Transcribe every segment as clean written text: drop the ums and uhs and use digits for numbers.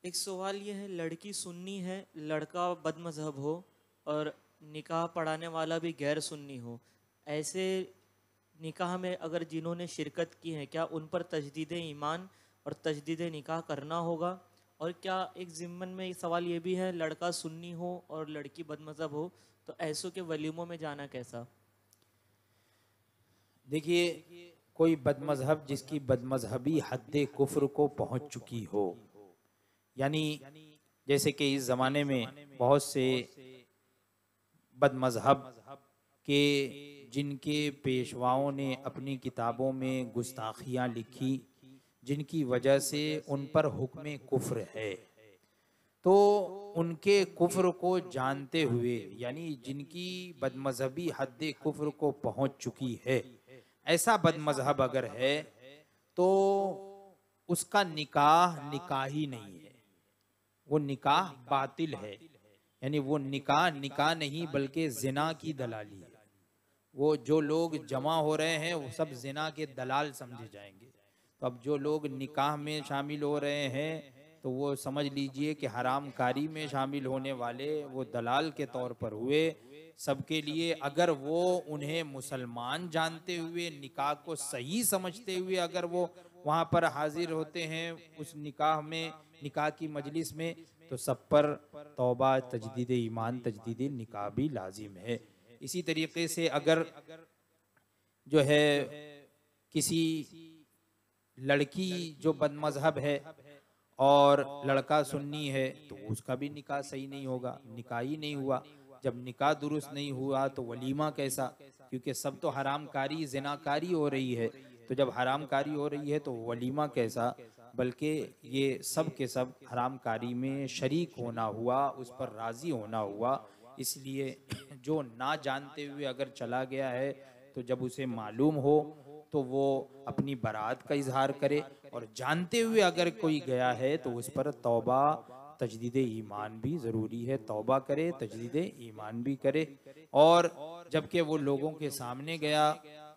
ایک سوال یہ ہے، لڑکی سنی ہے، لڑکا بد مذہب ہو اور نکاح پڑھانے والا بھی غیر سنی ہو، ایسے نکاح میں اگر جنہوں نے شرکت کی ہے کیا ان پر تجدید ایمان اور تجدید نکاح کرنا ہوگا؟ اور کیا ایک ضمن میں ایک سوال یہ بھی ہے، لڑکا سنی ہو اور لڑکی بد مذہب ہو تو ایسوں کے ولیموں میں جانا کیسا؟ دیکھیے، کوئی بد مذہب جس کی بد مذہبی حد کفر کو پہنچ چکی ہو، یعنی جیسے کہ اس زمانے میں بہت سے بد مذہب کے جن کے پیشواؤں نے اپنی کتابوں میں گستاخیاں لکھی، جن کی وجہ سے ان پر حکم کفر ہے، تو ان کے کفر کو جانتے ہوئے، یعنی جن کی بد مذہبی حد کفر کو پہنچ چکی ہے، ایسا بد مذہب اگر ہے تو اس کا نکاح نکاح ہی نہیں ہے، وہ نکاح باطل ہے، یعنی وہ نکاح نکاح نہیں بلکہ زنا کی دلالی ہے۔ وہ جو لوگ جمع ہو رہے ہیں وہ سب زنا کے دلال سمجھے جائیں گے۔ تو اب جو لوگ نکاح میں شامل ہو رہے ہیں تو وہ سمجھ لیجئے کہ حرام کاری میں شامل ہونے والے وہ دلال کے طور پر ہوئے۔ سب کے لیے اگر وہ انہیں مسلمان جانتے ہوئے، نکاح کو صحیح سمجھتے ہوئے اگر وہ وہاں پر حاضر ہوتے ہیں اس نکاح میں، نکاح کی مجلس میں، تو سب پر توبہ، تجدید ایمان، تجدید نکاح بھی لازم ہے۔ اسی طریقے سے اگر جو ہے کسی لڑکی جو بد مذہب ہے اور لڑکا سنی ہے تو اس کا بھی نکاح صحیح نہیں ہوگا، نکاح ہی نہیں ہوا۔ جب نکاح درست نہیں ہوا تو ولیمہ کیسا؟ کیونکہ سب تو حرام کاری، زنا کاری ہو رہی ہے، تو جب حرام کاری ہو رہی ہے تو ولیمہ کیسا؟ بلکہ یہ سب کے سب حرام کاری میں شریک ہونا ہوا، اس پر راضی ہونا ہوا۔ اس لیے جو نہ جانتے ہوئے اگر چلا گیا ہے تو جب اسے معلوم ہو تو وہ اپنی برات کا اظہار کرے، اور جانتے ہوئے اگر کوئی گیا ہے تو اس پر توبہ، تجدید ایمان بھی ضروری ہے، توبہ کرے، تجدید ایمان بھی کرے۔ اور جبکہ وہ لوگوں کے سامنے گیا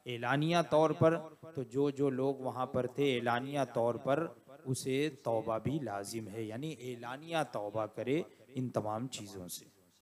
اعلانیہ طور پر، تو جو لوگ وہاں پر تھے اعلانیہ طور پر اسے توبہ بھی لازم ہے، یعنی اعلانیہ توبہ کرے ان تمام چیزوں سے۔